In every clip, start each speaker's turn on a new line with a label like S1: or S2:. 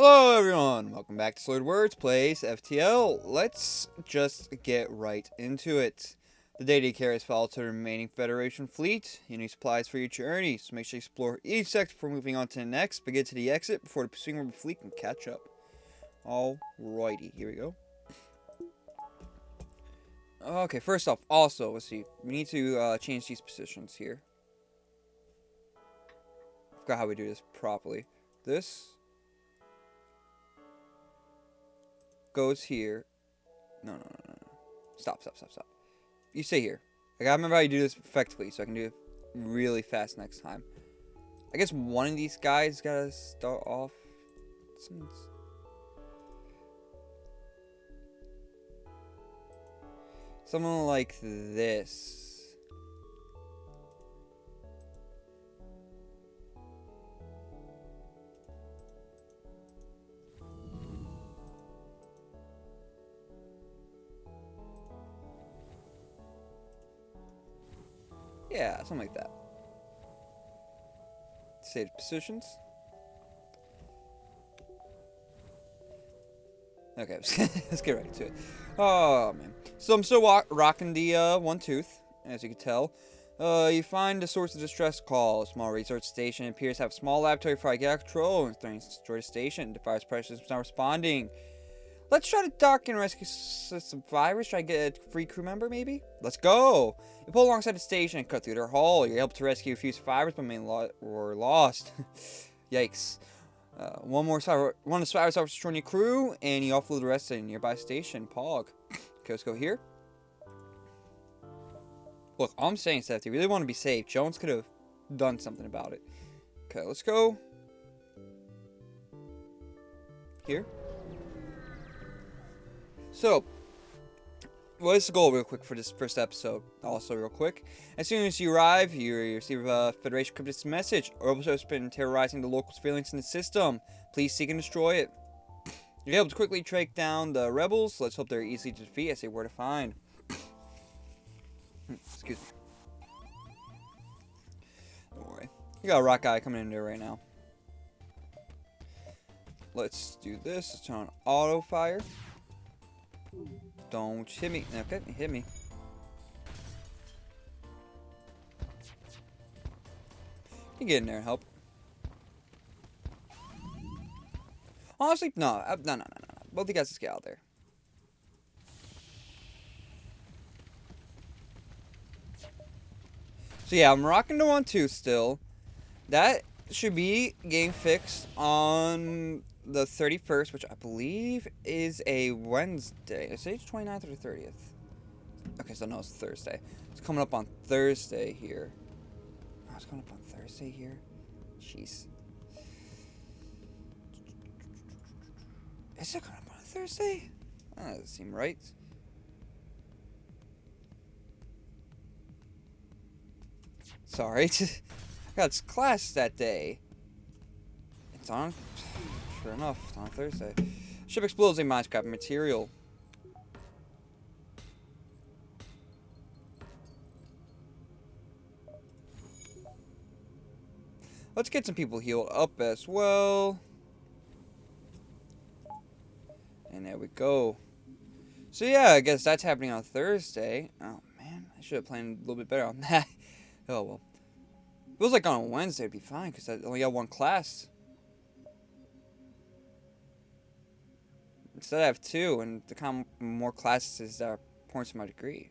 S1: Hello everyone, welcome back to SLurredWOrds plays FTL. Let's just get right into it. The day-to-day carries follow to the remaining Federation fleet. You need supplies for your journey, so make sure you explore each sector before moving on to the next, but get to the exit before the pursuing rebel fleet can catch up. Alrighty, here we go. Okay, first off, also, let's see, we need to change these positions here. Forgot how we do this properly. This goes here. No. Stop. You stay here. I gotta remember how you do this effectively so I can do it really fast next time. I guess one of these guys gotta start off. Someone like this. Yeah, something like that. Save positions. Okay, let's get right to it. Oh, man. So I'm still rocking the one tooth, as you can tell. You find the source of distress call. A small research station appears to have a small laboratory for get out of control and threatens to destroy the station. The fire's pressure is not responding. Let's try to dock and rescue some survivors. Try to get a free crew member, maybe? Let's go! You pull alongside the station and cut through their hull. You're able to rescue a few survivors, but many were lost. Yikes. One of the survivors offers to join your crew, and you offload the rest to a nearby station, Pog. Okay, let's go here. Look, all I'm saying is that if they really want to be safe, Jones could have done something about it. Okay, let's go here. So, what is the goal real quick for this first episode? Also real quick. As soon as you arrive, you receive a Federation cryptic message. Robots have been terrorizing the local civilians in the system. Please seek and destroy it. You're able to quickly track down the rebels. Let's hope they're easy to defeat as they were to find. Excuse me. Don't worry. You got a rock guy coming in there right now. Let's do this. Let's turn on auto fire. Don't hit me. Okay, hit me. You get in there and help. Honestly, no. No. Both you guys just get out there. So yeah, I'm rocking the 1-2 still. That should be getting fixed on the 31st, which I believe is a Wednesday. Is it 29th or the 30th? Okay, so no, it's Thursday. It's coming up on Thursday here. Oh, it's coming up on Thursday here? Jeez. Is it coming up on Thursday? That doesn't seem right. Sorry. I got class that day. It's on. Sure enough, it's on Thursday. Ship explodes a mine scrap material. Let's get some people healed up as well. And there we go. So yeah, I guess that's happening on Thursday. Oh man, I should have planned a little bit better on that. Oh well. If it was like on a Wednesday, it'd be fine because I only got one class. Instead I have two, and the kind of more classes that are points to my degree.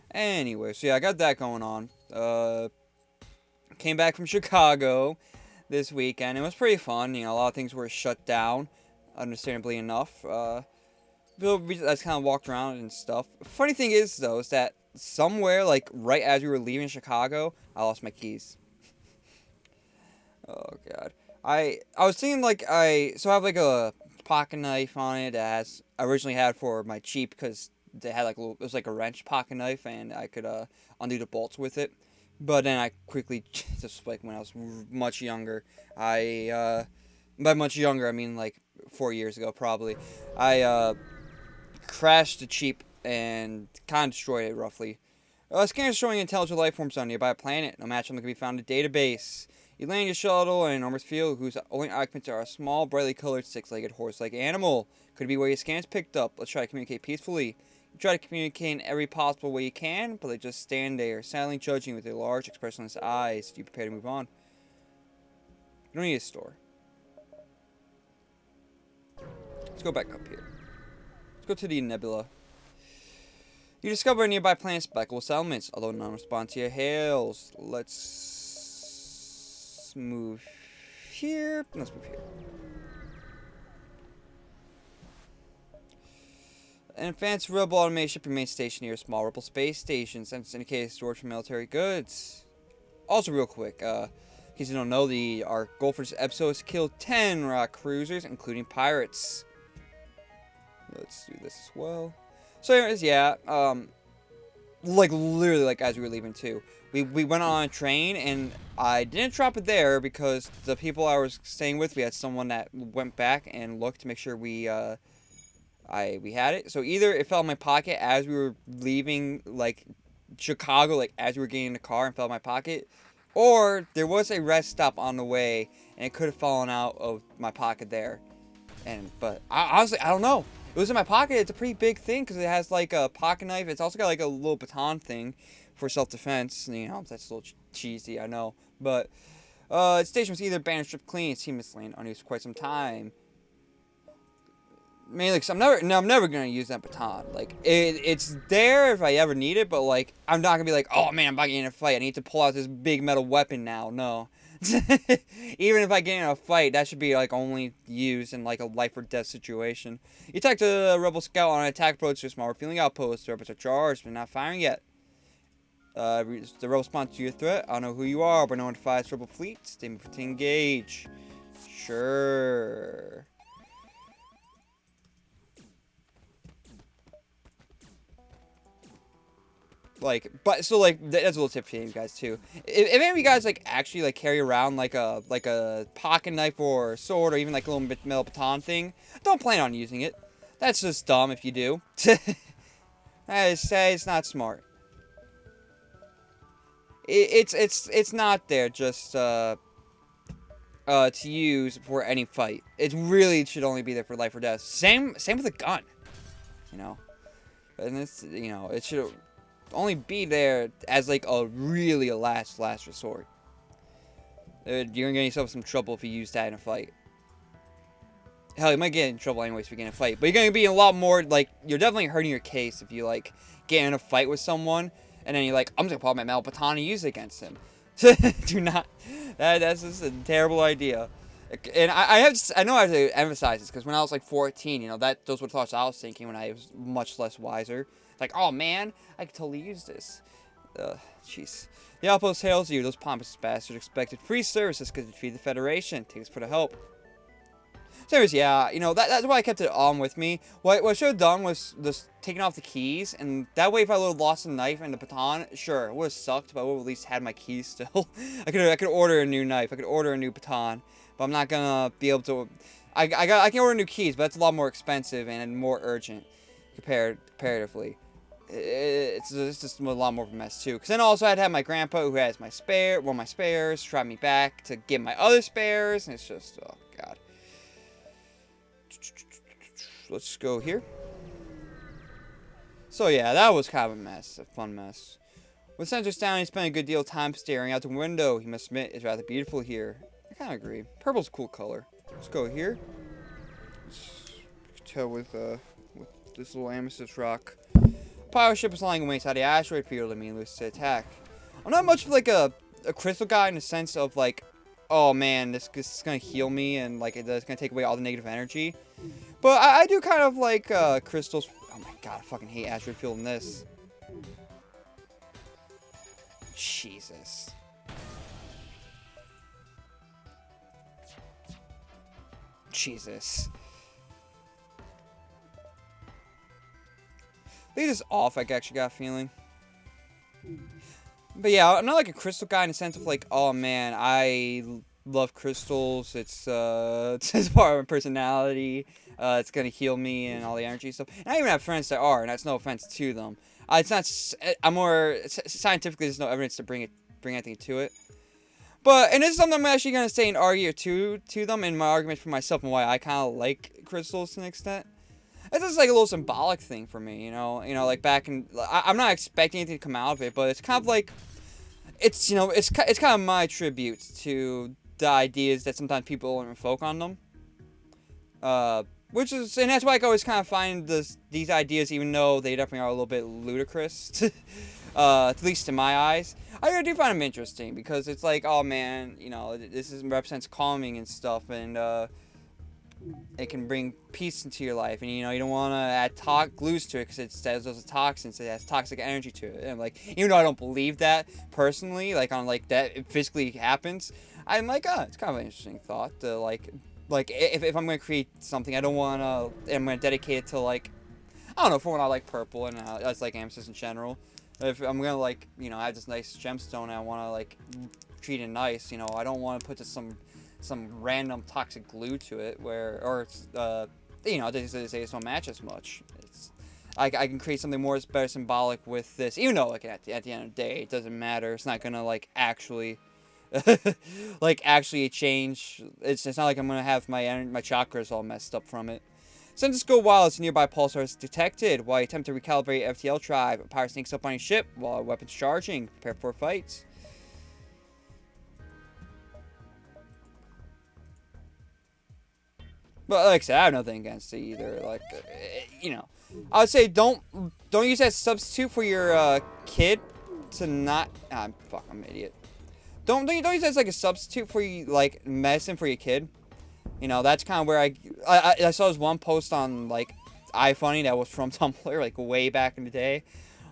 S1: Anyway, so yeah, I got that going on. Came back from Chicago this weekend. It was pretty fun. You know, a lot of things were shut down, understandably enough. That's kind of walked around and stuff. Funny thing is, though, is that somewhere, like, right as we were leaving Chicago, I lost my keys. Oh, God. I was thinking, like, I have, like, a pocket knife on it that I originally had for my Jeep because they had, like, it was like a wrench pocket knife, and I could undo the bolts with it. But then I quickly, just like when I was much younger, by much younger, I mean like 4 years ago probably, I crashed the Jeep and kind of destroyed it roughly. Scanners showing intelligent life forms on a nearby planet. No match on them can be found in the database. You land your shuttle in an enormous field whose only occupants are a small, brightly colored, six-legged, horse-like animal. Could be where your scans picked up. Let's try to communicate peacefully. You try to communicate in every possible way you can, but they just stand there, silently judging with their large, expressionless eyes. Do you prepare to move on? You don't need a store. Let's go back up here. Let's go to the nebula. You discover a nearby planet's speckle settlements, although none respond to your hails. Let's move here. Let's move here. An advanced rebel automated ship remains stationed near a small rebel space station, since indicated storage for military goods. Also, real quick, in case you don't know, our goal for this episode is to kill 10 rock cruisers, including pirates. Let's do this as well. So anyways, yeah, like literally like as we were leaving too, we went on a train and I didn't drop it there because the people I was staying with, we had someone that went back and looked to make sure we had it. So either it fell in my pocket as we were leaving like Chicago, like as we were getting in the car and fell in my pocket, or there was a rest stop on the way and it could have fallen out of my pocket there. But honestly, I don't know. It was in my pocket. It's a pretty big thing because it has like a pocket knife. It's also got like a little baton thing for self-defense. You know, that's a little cheesy, I know. But its station was either banned or stripped clean. It's been laying unused for quite some time. Mainly because I'm never gonna use that baton. Like it's there if I ever need it, but like I'm not gonna be like, oh man, I'm about to get in a fight. I need to pull out this big metal weapon now. No. Even if I get in a fight, that should be like only used in like a life or death situation. You attacked a rebel scout on an attack approach to a small refueling outpost. The rebels are charged, but not firing yet. The rebel responds to your threat. I don't know who you are, but no one fires rebel fleet. Stay moving to engage. Sure. Like, but so like that's a little tip for you guys too. If any of you guys like actually like carry around like a pocket knife or sword or even like a little metal baton thing, don't plan on using it. That's just dumb if you do. I say it's not smart. It's not there just to use for any fight. It really should only be there for life or death. Same with a gun, you know. And it's, you know, it should only be there as like a last resort. You're gonna get yourself some trouble if you use that in a fight. Hell, you might get in trouble anyways if you get in a fight, but you're gonna be in a lot more, like, you're definitely hurting your case if you like get in a fight with someone and then you're like, I'm just gonna pull out my metal baton and use it against him. Do not. That's just a terrible idea. And I know I have to emphasize this because when I was like 14, you know, those were the thoughts I was thinking when I was much less wiser. Like, oh man, I could totally use this. Jeez. The outpost hails you. Those pompous bastards expected free services because they defeat the Federation. Take us for the help. So anyways, yeah, you know, that's why I kept it on with me. What I should have done was just taken off the keys, and that way if I would have lost the knife and the baton, sure, it would have sucked, but I would have at least had my keys still. I could order a new knife. I could order a new baton, but I'm not gonna be able to. I can order new keys, but that's a lot more expensive and more urgent comparatively. It's just a lot more of a mess too. Because then also I'd have my grandpa who has my spares, drive me back to get my other spares, and it's just, oh god. Let's go here. So yeah, that was kind of a mess, a fun mess. With sensors down, he spent a good deal of time staring out the window. He must admit, it's rather beautiful here. I kind of agree. Purple's a cool color. Let's go here. Let's tell with this little amethyst rock. Pirate ship is lying waste out the asteroid field and meaningless to attack. I'm not much of like a crystal guy in the sense of like, oh man, this is gonna heal me and like it's gonna take away all the negative energy. But I do kind of like crystals. Oh my god, I fucking hate asteroid field in this. Jesus. Jesus. I think it's off, I actually got a feeling. But yeah, I'm not like a crystal guy in the sense of like, oh man, I love crystals. It's part of my personality. It's gonna heal me and all the energy stuff. And I even have friends that are, and that's no offense to them. It's not. I'm more scientifically. There's no evidence to bring anything to it. But and this is something I'm actually gonna say and argue to them in my argument for myself and why I kind of like crystals to an extent. It's just like a little symbolic thing for me, you know. Like back in, I'm not expecting anything to come out of it, but it's kind of like, it's it's kind of my tribute to the ideas that sometimes people invoke on them. Which is, and that's why I always kind of find these ideas, even though they definitely are a little bit ludicrous, at least in my eyes. I do find them interesting because it's like, oh man, this represents calming and stuff, and it can bring peace into your life, and you don't want to add glues to it because it says those are toxins. It has toxic energy to it, and like, even though I don't believe that personally, like on like that it physically happens, I'm like, it's kind of an interesting thought to like if I'm gonna create something, I don't want to. I'm gonna dedicate it to like, I don't know, for when I like purple and I just like amethyst in general. If I'm gonna like have this nice gemstone and I want to like treat it nice, I don't want to put just some random toxic glue to it it's they say it don't match as much. I can create something more better symbolic with this, even though like at the end of the day it doesn't matter. It's not gonna like actually like actually change. It's not like I'm gonna have my chakras all messed up from it. Send this go while its nearby pulsar is detected. While you attempt to recalibrate FTL tribe, a pirate sneaks up on your ship while a weapon's charging. Prepare for a fight. But like I said, I have nothing against it either. Like, I would say don't use that substitute for your kid to not. I'm an idiot. Don't use that as like a substitute for you, like medicine for your kid. That's kind of where I saw this one post on like iFunny that was from Tumblr like way back in the day.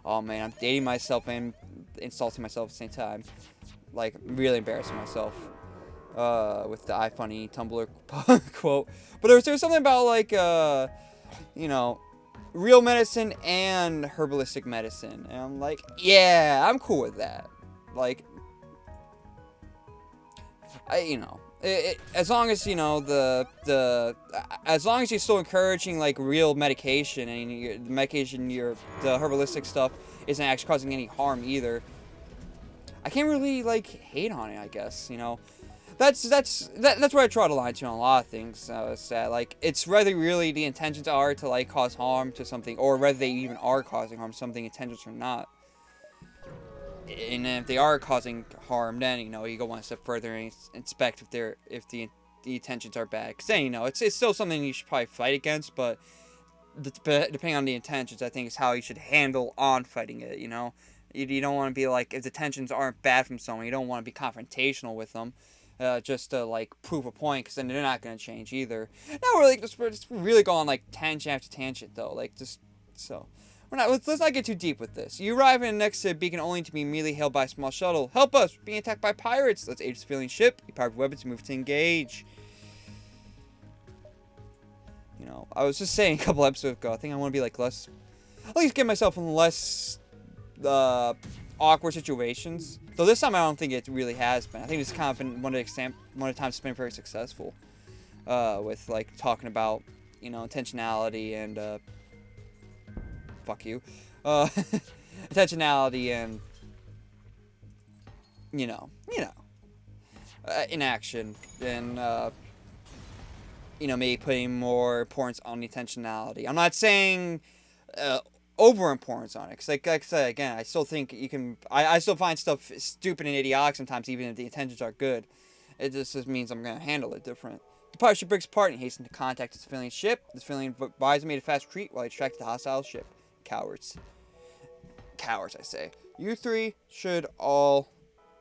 S1: Oh man, I'm dating myself and insulting myself at the same time. Like really embarrassing myself. With the iFunny Tumblr quote. But there was something about like real medicine and herbalistic medicine, and I'm like, yeah, I'm cool with that. Like, as long as as long as you're still encouraging like real medication and the herbalistic stuff isn't actually causing any harm either, I can't really like hate on it. I guess that's where I draw the line to on a lot of things. It's that like it's whether really the intentions are to like cause harm to something, or whether they even are causing harm to something, intentions or not. And if they are causing harm, then you go one step further and inspect if the intentions are bad. Because then it's still something you should probably fight against, but depending on the intentions, I think is how you should handle on fighting it. You don't want to be like, if the intentions aren't bad from someone, you don't want to be confrontational with them. Just to like prove a point, because then they're not going to change either. Now we're just really going like tangent after tangent though, like just so. Let's not get too deep with this. You arrive in next to a beacon only to be immediately hailed by a small shuttle. Help us! We're being attacked by pirates! Let's aid the civilian ship. You powered weapons, move to engage. I was just saying a couple episodes ago, I think I want to be like less, at least get myself in less awkward situations. Though this time I don't think it really has been. I think it's kind of been one of the times it's been very successful. With like talking about, intentionality and fuck you. Intentionality and inaction and maybe putting more importance on the intentionality. I'm not saying over importance on it, because like I said again, I still think you can. I still find stuff stupid and idiotic sometimes, even if the intentions are good. It just means I'm gonna handle it different. The pirate ship breaks apart and hastens to contact the civilian ship. The civilian advisor made a fast retreat while he distracted the hostile ship. Cowards. Cowards, I say. You three should all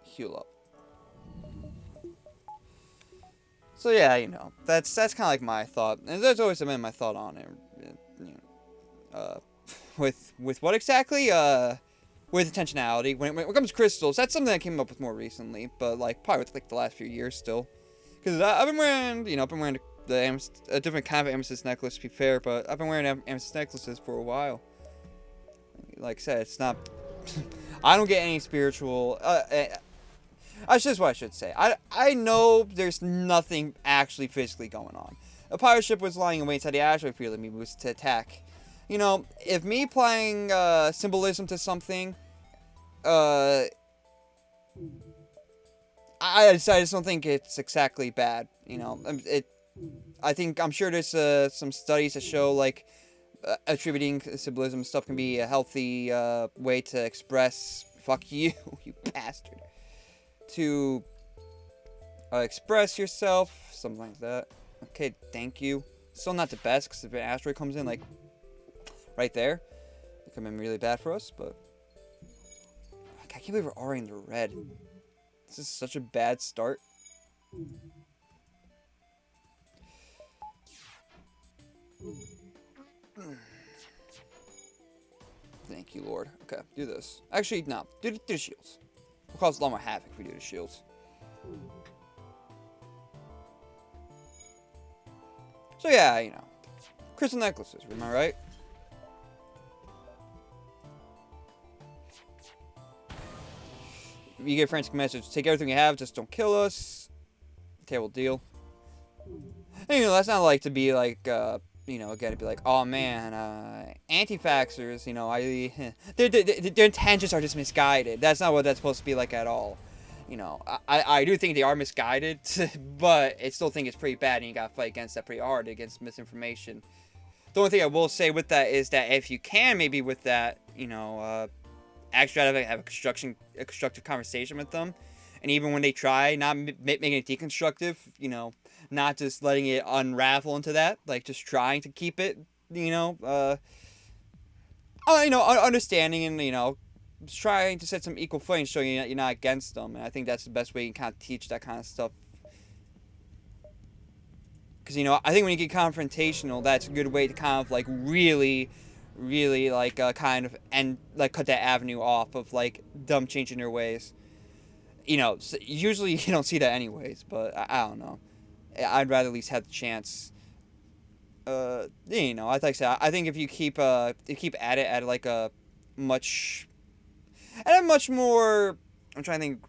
S1: heal up. So yeah, that's kind of like my thought, and that's always been my thought on it. With what exactly? With intentionality. When it comes to crystals, that's something I came up with more recently, but like probably with like the last few years still. Because I've been wearing, a different kind of amethyst necklace to be fair, but I've been wearing amethyst necklaces for a while. Like I said, it's not. I don't get any spiritual. That's just what I should say. I know there's nothing actually physically going on. A pirate ship was lying in wait inside the asteroid field and we was to attack. You know, if me applying symbolism to something, uh, I just don't think it's exactly bad. You know, I'm sure there's some studies that show like attributing symbolism stuff can be a healthy way to express. Fuck you, you bastard. To express yourself, something like that. Okay, thank you. Still not the best because if an asteroid comes in like right there, it could have been really bad for us. But I can't believe we're already in the red. This is such a bad start. Thank you, Lord. Okay, do this. Actually, no. Do the shields. We'll cause a lot more havoc if we do the shields. So yeah, you know. Crystal necklaces, am I right? You get a frantic message. Take everything you have, just don't kill us. Terrible deal. And, you know, that's not like to be like, you know, again, to be like, oh man, anti-vaxxers, you know, their intentions are just misguided. That's not what that's supposed to be like at all. You know, I do think they are misguided, but I still think it's pretty bad, and you gotta fight against that pretty hard, against misinformation. The only thing I will say with that is that if you can, maybe with that, you know, actually try to have a constructive conversation with them. And even when they try, not making it deconstructive, you know, not just letting it unravel into that, like just trying to keep it, you know, understanding and, you know, trying to set some equal footing, showing you're not against them. And I think that's the best way you can kind of teach that kind of stuff. Because, you know, I think when you get confrontational, that's a good way to kind of, like, really like, kind of, and, like, cut that avenue off of, like, them changing their ways. You know, usually you don't see that anyways, but I don't know. I'd rather at least have the chance. You know, like I said, I think if you keep at it at like a much more, I'm trying to think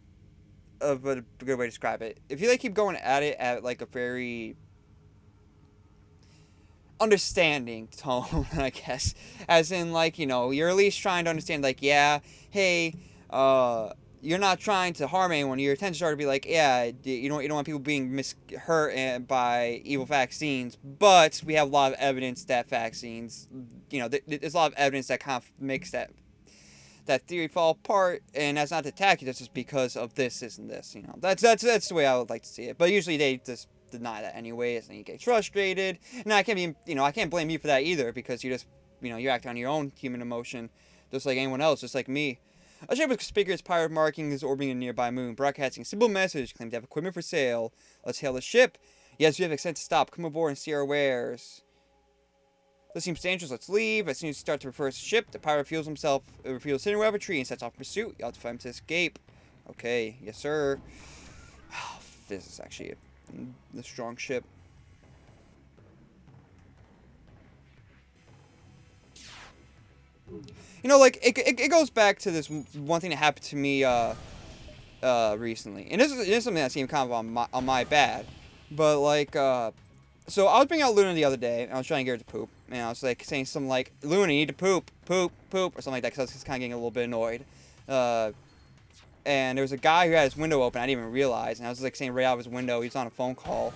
S1: of a good way to describe it. If you like keep going at it at like a very understanding tone, I guess, as in like, you know, you're at least trying to understand, like, yeah, hey, you're not trying to harm anyone. Your intentions are to be like, yeah, you don't want people being hurt by evil vaccines, but we have a lot of evidence that vaccines, you know, there's a lot of evidence that kind of makes that theory fall apart, and that's not to attack you. That's just because of this and this. You know, that's the way I would like to see it. But usually they just deny that anyways, and you get frustrated. And I can't blame you for that either, because you just, you know, you act on your own human emotion, just like anyone else, just like me. A ship with conspicuous pirate markings is orbiting a nearby moon, broadcasting a simple message, claiming to have equipment for sale. Let's hail the ship. Yes, we have consent to stop. Come aboard and see our wares. This seems dangerous. Let's leave. As soon as you start to reverse the ship, the pirate reveals himself, reveals hidden weaponry, and sets off in pursuit. You'll have to find him to escape. Okay, yes, sir. This is actually a strong ship. You know, like, it goes back to this one thing that happened to me, recently. And this is something that seemed kind of on my bad. But, like, so I was bringing out Luna the other day, and I was trying to get her to poop. And I was, like, saying something like, Luna, you need to poop, poop, poop, or something like that, because I was just kind of getting a little bit annoyed. And there was a guy who had his window open, I didn't even realize, and I was, like, saying right out of his window, he was on a phone call.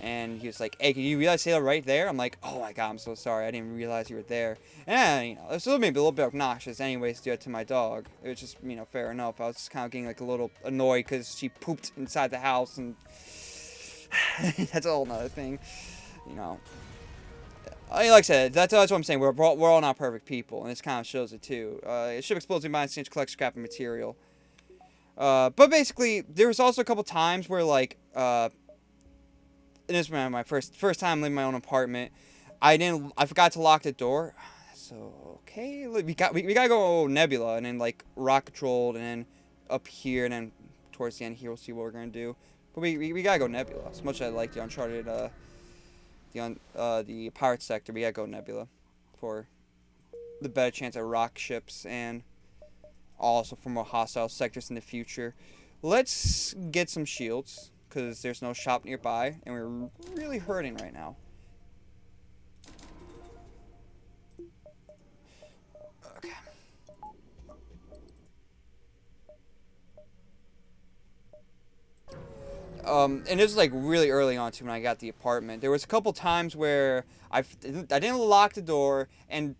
S1: And he was like, hey, can you realize Sailor right there? I'm like, oh my god, I'm so sorry. I didn't realize you were there. And, you know, it was maybe a little bit obnoxious anyways to do it to my dog. It was just, you know, fair enough. I was just kind of getting, like, a little annoyed because she pooped inside the house, and that's a whole nother thing, you know. Like I said, that's what I'm saying. We're all not perfect people, and this kind of shows it too. A ship explodes in mines, to collect scrap and material. But basically, there was also a couple times where, like, and this was my first time leaving my own apartment. I forgot to lock the door. So okay, we gotta go Nebula, and then like rock controlled, and then up here, and then towards the end here we'll see what we're gonna do. But we gotta go Nebula. As much as I like the Uncharted, the pirate sector, we gotta go Nebula for the better chance at rock ships, and also for more hostile sectors in the future. Let's get some shields, because there's no shop nearby, and we're really hurting right now. and this was like really early on too when I got the apartment. There was a couple times where I didn't lock the door, and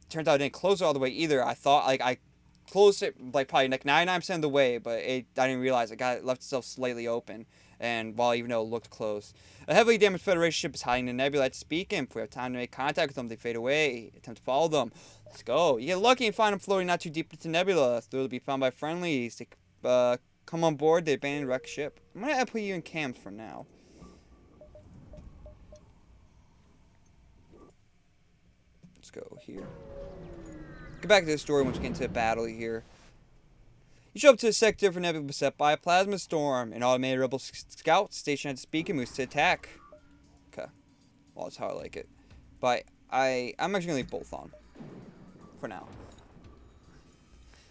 S1: turns out I didn't close it all the way either. I thought like I closed it like probably like 99% of the way, but I didn't realize it left itself slightly open. And while even though it looked close, a heavily damaged Federation ship is hiding in the nebula at Speaking. If we have time to make contact with them, they fade away. Attempt to follow them. Let's go. You get lucky and find them floating not too deep into nebula. They'll be found by friendlies. They come on board the abandoned wrecked ship. I'm gonna put you in cams for now. Let's go here. Get back to the story once we get into the battle here. You show up to a sector for nebula beset by a plasma storm. An automated rebel scout stationed at Speaking moves to attack. Okay. Well, that's how I like it. But I'm actually gonna leave both on. For now.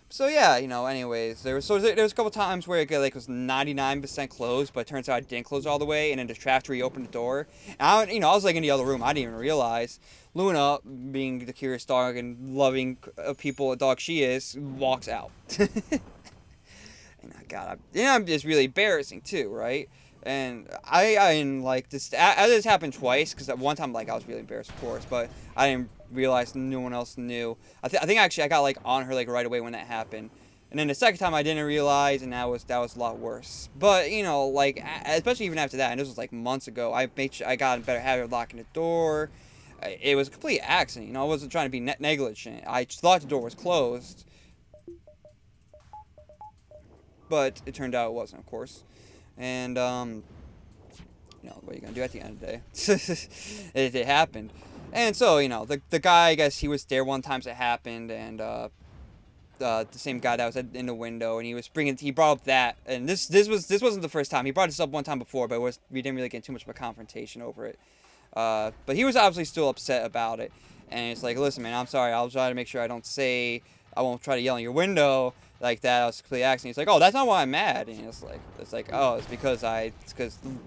S1: So yeah, anyways, there was a couple times where it was 99% closed, but it turns out I didn't close all the way, and then the draft reopened the door. And I was like in the other room, I didn't even realize. Luna, being the curious dog and loving people dog she is, walks out. And God, I'm just really embarrassing too, right? And I like this. This happened twice because at one time like I was really embarrassed, of course, but I didn't realize no one else knew. I think actually I got like on her like right away when that happened, and then the second time I didn't realize, and that was a lot worse. But like especially even after that, and this was like months ago, I made sure I got a better habit of locking the door. It was a complete accident, I wasn't trying to be negligent. I thought the door was closed, but it turned out it wasn't, of course. And what are you gonna do at the end of the day? it happened. And so the guy, I guess he was there one time as it happened, and the same guy that was in the window, and he brought up that, and this wasn't the first time. He brought this up one time before, but we didn't really get too much of a confrontation over it. But he was obviously still upset about it, and it's like, listen, man, I'm sorry. I'll try to make sure I won't try to yell in your window like that. I was completely accident. He's like, oh, that's not why I'm mad. And it's like, oh, it's because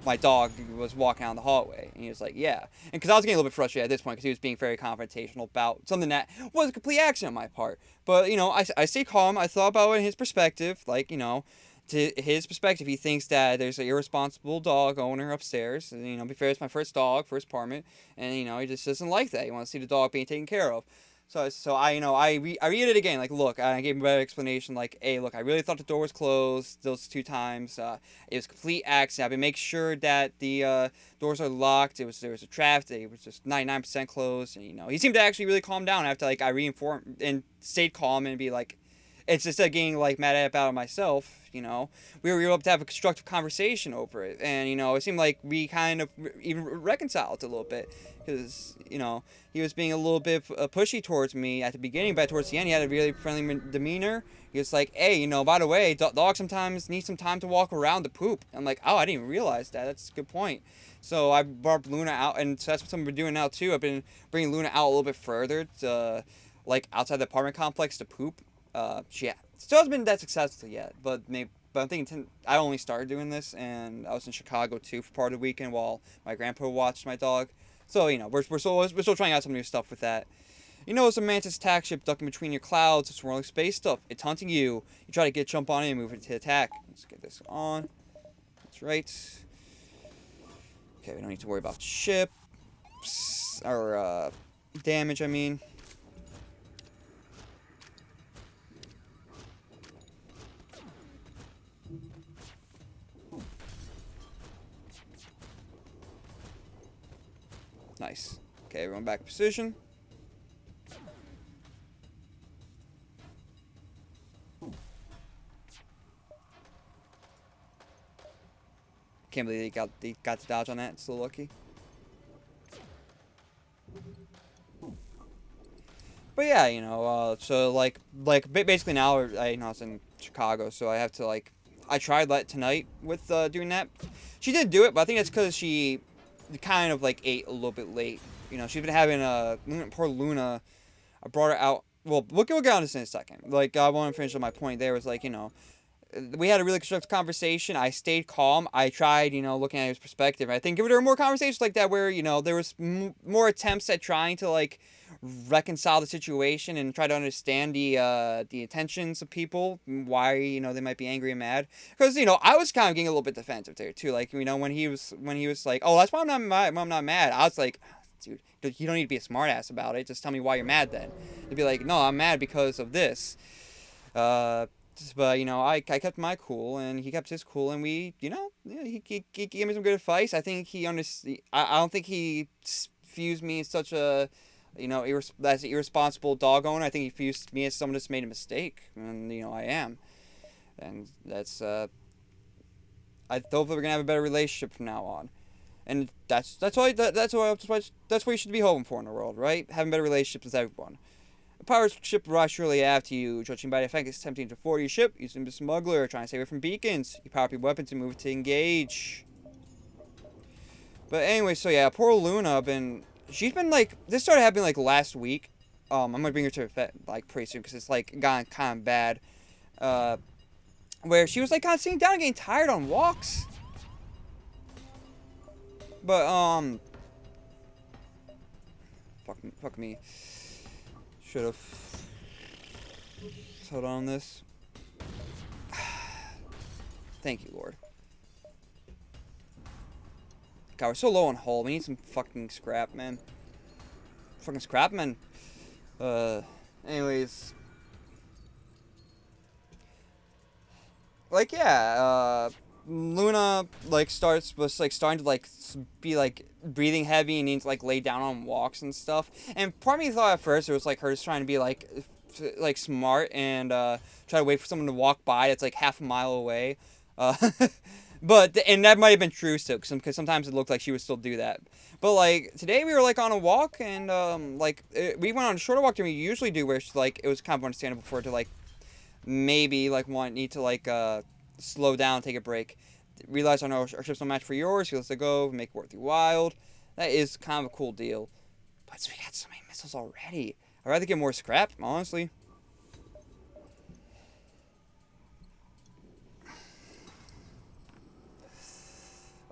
S1: my dog was walking down the hallway. And he was like, yeah. And because I was getting a little bit frustrated at this point because he was being very confrontational about something that was a complete accident on my part. But, I stayed calm. I thought about it in his perspective. Like, to his perspective, he thinks that there's an irresponsible dog owner upstairs. And, be fair, it's my first dog, first apartment. And, he just doesn't like that. He wants to see the dog being taken care of. So I read it again, like, look, I gave him a better explanation, like, hey, look, I really thought the door was closed those two times. It was a complete accident. I've been making sure that the doors are locked. There was a draft. It was just 99% closed. And, he seemed to actually really calm down after, like, I reinformed and stayed calm and be like, it's just getting, like, mad about it myself, we were able to have a constructive conversation over it. And, it seemed like we kind of even reconciled a little bit. Because, he was being a little bit pushy towards me at the beginning, but towards the end, he had a really friendly demeanor. He was like, hey, by the way, dogs sometimes need some time to walk around to poop. I'm like, oh, I didn't even realize that. That's a good point. So I brought Luna out, and so that's what we're doing now, too. I've been bringing Luna out a little bit further to, like, outside the apartment complex to poop. She still hasn't been that successful yet, but I'm thinking I only started doing this, and I was in Chicago, too, for part of the weekend while my grandpa watched my dog. So, we're still trying out some new stuff with that. It's a Mantis attack ship ducking between your clouds. It's swirling space stuff. It's hunting you. You try to jump on it and move it to attack. Let's get this on. That's right. Okay, we don't need to worry about ships. Or, damage, I mean. Nice. Okay, everyone back in position. Can't believe they got the dodge on that. Still lucky. But yeah, so like basically now I was in Chicago, so I have to I tried that tonight with doing that. She did do it, but I think that's because she kind of ate a little bit late. She's been having poor Luna. I brought her out. Well, we'll get on this in a second. I want to finish on my point there. Was we had a really constructive conversation. I stayed calm. I tried, looking at his perspective. I think if there were more conversations like that where, there was more attempts at trying to, reconcile the situation and try to understand the intentions of people, why they might be angry and mad. Because I was kind of getting a little bit defensive there too. Like when he was like, oh, that's why I'm not mad. I was like, dude, you don't need to be a smartass about it. Just tell me why you're mad then. They'd be like, no, I'm mad because of this. But I kept my cool and he kept his cool, and we he gave me some good advice. I think he I don't think he views me as such a as an irresponsible dog owner. I think he views me as someone that's made a mistake, and I am, and that's I hopefully we're gonna have a better relationship from now on. And that's what you should be hoping for in the world, right? Having better relationships with everyone. A pirate ship will rise surely after you. Judging by the fact it's attempting to board your ship, using the smuggler, trying to save it from beacons. You power up your weapons and move to engage. But anyway, so yeah, poor Luna she's been like, this started happening like last week. I'm gonna bring her to the vet like pretty soon because it's like gotten kind of bad. Where she was like kind of sitting down and getting tired on walks. But fuck me. Should have held on this. Thank you, Lord. God, we're so low on hull. We need some fucking scrap, man. Fucking scrap, man. Anyways. Like, yeah, Luna, like, was, like, starting to, like, be, like, breathing heavy and needs to, like, lay down on walks and stuff. And part of me thought at first it was, like, her just trying to be, like, smart and, try to wait for someone to walk by that's, like, half a mile away. And that might have been true still, because sometimes it looked like she would still do that. But, like, today we were, like, on a walk, and, we went on a shorter walk than we usually do, where, like, it was kind of understandable for her to, like, maybe, like, need to, like, slow down, take a break. Realize our ship's no match for yours, feel us to go, make it worth your while. That is kind of a cool deal. But we got so many missiles already. I'd rather get more scrap, honestly.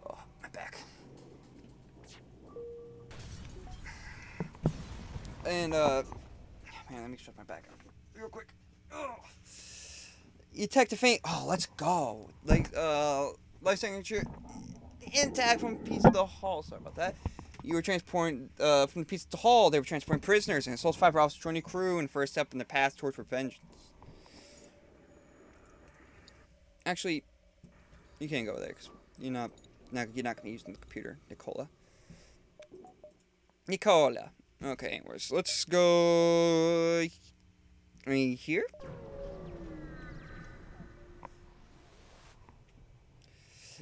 S1: Oh, my back. And, man, let me stretch my back out real quick. Oh. You detect a faint. Oh, let's go. Like, life signature intact from piece of the hull. Sorry about that. You were transporting, from the piece of the hull, they were transporting prisoners, and Soul's 5 officers joined your crew and first step in the path towards revenge. Actually, you can't go there, because you're not going to use the computer, Nicola. Okay, anyways, let's go. Here?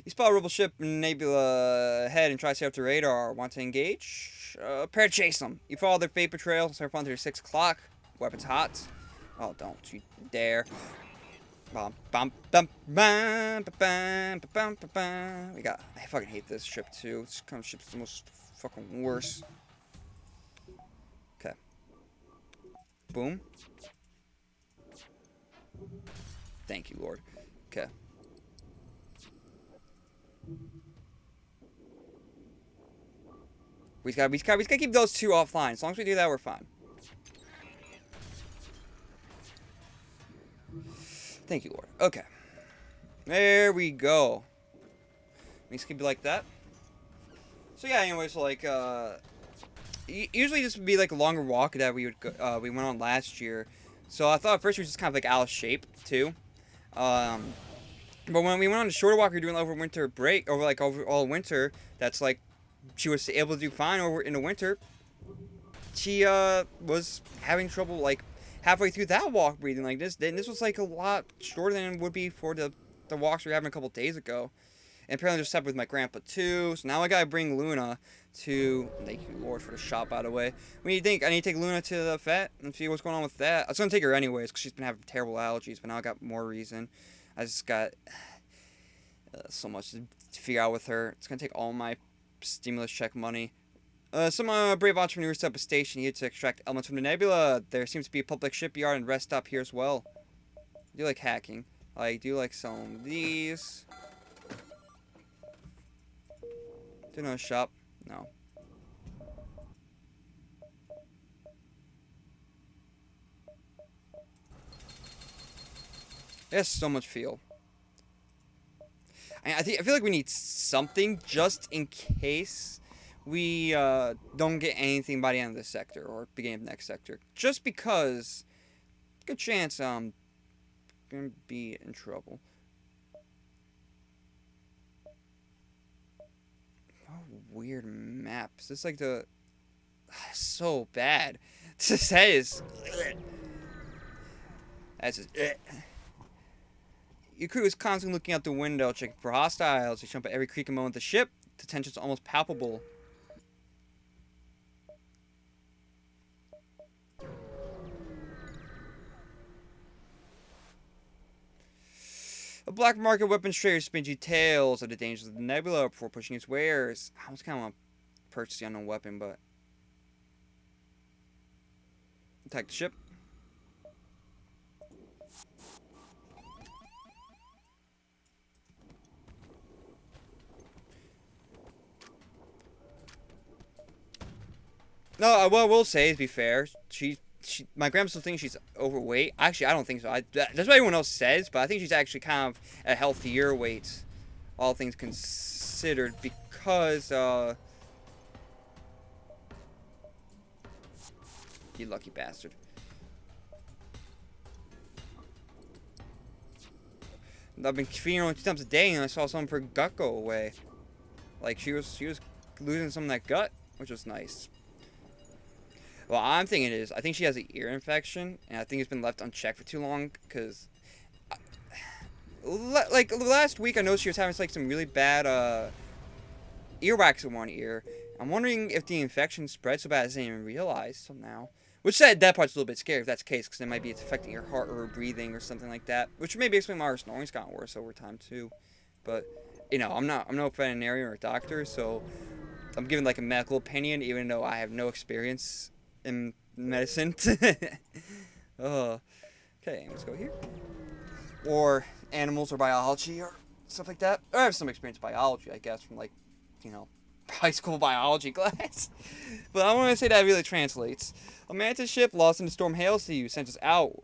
S1: You spot a rebel ship in Nebula ahead and try to stay up the radar. Want to engage? Prepare to chase them. You follow their vapor trail and start until 6 o'clock. Weapons hot. Oh, don't you dare. I fucking hate this ship too. This kind of ship's the most fucking worst. Okay. Boom. Thank you, Lord. Okay. We just gotta keep those two offline. As long as we do that, we're fine. Thank you, Lord. Okay. There we go. We just keep it like that. So yeah, anyways, like, usually this would be like a longer walk that we went on last year. So I thought at first we were just kind of like out of shape too. But when we went on a shorter walk, we were doing over winter break, over all winter. That's like, she was able to do fine over in the winter. She was having trouble like halfway through that walk breathing like this. Then this was like a lot shorter than it would be for the walks we were having a couple days ago. And apparently just happened with my grandpa too. So now I gotta bring Luna to, thank you Lord for the shot by the way. What do you think? I need to take Luna to the vet and see what's going on with that. I was gonna take her anyways because she's been having terrible allergies, but now I got more reason. I just got so much to figure out with her. It's gonna take all my stimulus check money. Some brave entrepreneurs set up a station here to extract elements from the nebula. There seems to be a public shipyard and rest stop here as well. I do like hacking. I do like some of these. Do another shop? No. It has so much feel. I feel like we need something just in case we don't get anything by the end of this sector or beginning of the next sector. Just because, good chance gonna be in trouble. Oh, weird map. Is this like the so bad? This head is. That's just. Your crew is constantly looking out the window, checking for hostiles. They jump at every creak and moan of the ship. The tension's almost palpable. A black market weapons trader spins you tales of the dangers of the nebula before pushing its wares. I almost kind of want to purchase the unknown weapon, but attack the ship. No, what I will say, to be fair, my grandma still thinks she's overweight. Actually, I don't think so. That's what everyone else says, but I think she's actually kind of a healthier weight, all things considered, because, you lucky bastard. I've been feeding her only 2 times a day, and I saw some of her gut go away. Like, she was losing some of that gut, which was nice. Well, I'm thinking is, I think she has an ear infection, and I think it's been left unchecked for too long, because, like, last week I noticed she was having, like, some really bad, earwax in one ear. I'm wondering if the infection spread so bad I didn't even realize till now. Which that part's a little bit scary if that's the case, because it might be it's affecting your heart or her breathing or something like that. Which maybe explain why her snoring's gotten worse over time, too. But, you know, I'm no veterinarian or a doctor, so I'm giving, like, a medical opinion, even though I have no experience in medicine. Okay, let's go here. Or animals or biology or stuff like that. I have some experience in biology, I guess, from like, you know, high school biology class. But I want to say that really translates. A mantis ship lost in the storm hails to you, sent us out.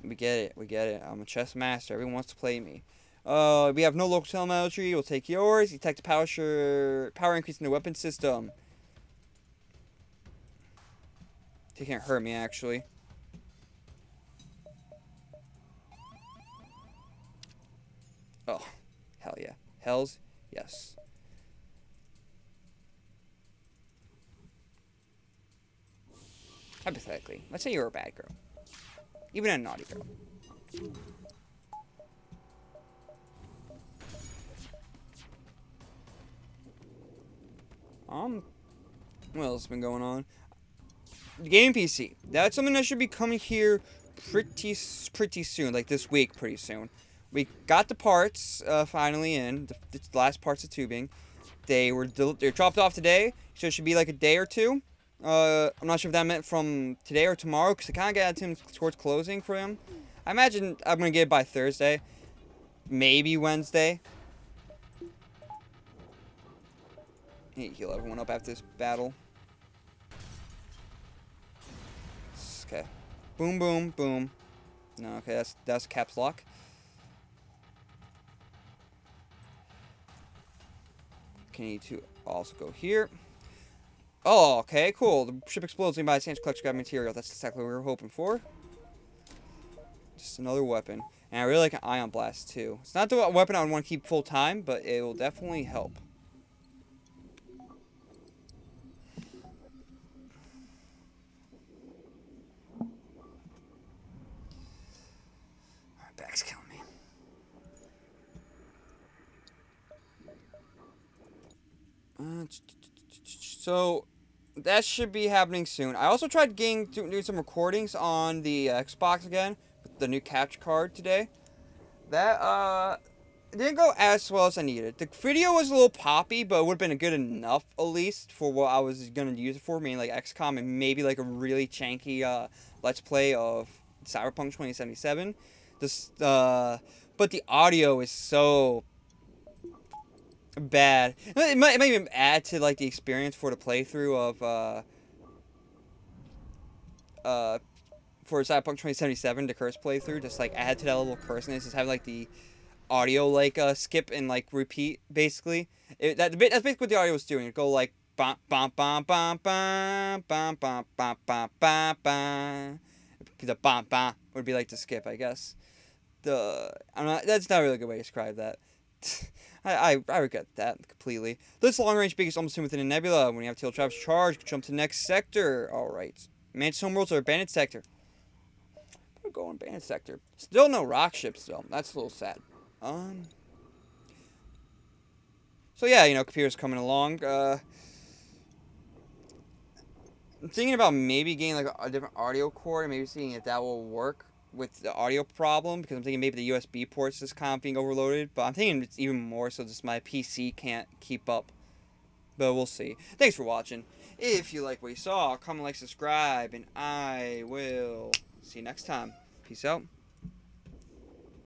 S1: We get it. I'm a chess master. Everyone wants to play me. We have no local telemetry. We'll take yours. Detect power increase in the weapon system. They can't hurt me, actually. Oh, hell yeah. Hells yes. Hypothetically, let's say you're a bad girl. Even a naughty girl. What else has been going on? The gaming PC. That's something that should be coming here pretty soon, like this week, pretty soon. We got the parts finally in, the last parts of tubing. They're dropped off today, so it should be like a day or two. I'm not sure if that meant from today or tomorrow, because I kind of got him towards closing for him. I imagine I'm going to get it by Thursday. Maybe Wednesday. I need to heal everyone up after this battle. Okay. Boom, boom, boom. No, okay, that's caps lock. Okay, need to also go here. Oh, okay, cool. The ship explodes nearby. Chance to collect scrap material. That's exactly what we were hoping for. Just another weapon. And I really like an ion blast, too. It's not the weapon I would want to keep full time, but it will definitely help. My back's killing me. So that should be happening soon. I also tried doing some recordings on the Xbox again with the new capture card today. That it didn't go as well as I needed. The video was a little poppy, but it would have been good enough at least for what I was gonna use it for, meaning like XCOM and maybe like a really janky Let's Play of Cyberpunk 2077. But the audio is so bad. It might even add to like the experience for the playthrough of for Cyberpunk 2077, the curse playthrough, just like add to that level of curseness, just have like the audio like skip and like repeat basically. That's basically what the audio was doing. It'd go like bum bum bum bum bum bum bum bum bum bum bum. The bum bum would be like the skip, I guess. I'm not. That's not a really good way to describe that. I regret that completely. This long-range base is almost within a nebula. When you have tail traps charged, jump to the next sector. All right. Mantis homeworlds or abandoned sector. We'll go on abandoned sector. Still no rock ships though. That's a little sad. So yeah, computers coming along. I'm thinking about maybe getting like a different audio cord and maybe seeing if that will work with the audio problem, because I'm thinking maybe the USB ports is kind of being overloaded, but I'm thinking it's even more so just my PC can't keep up. But we'll see. Thanks for watching. If you like what you saw, comment, like, subscribe, and I will see you next time. Peace out.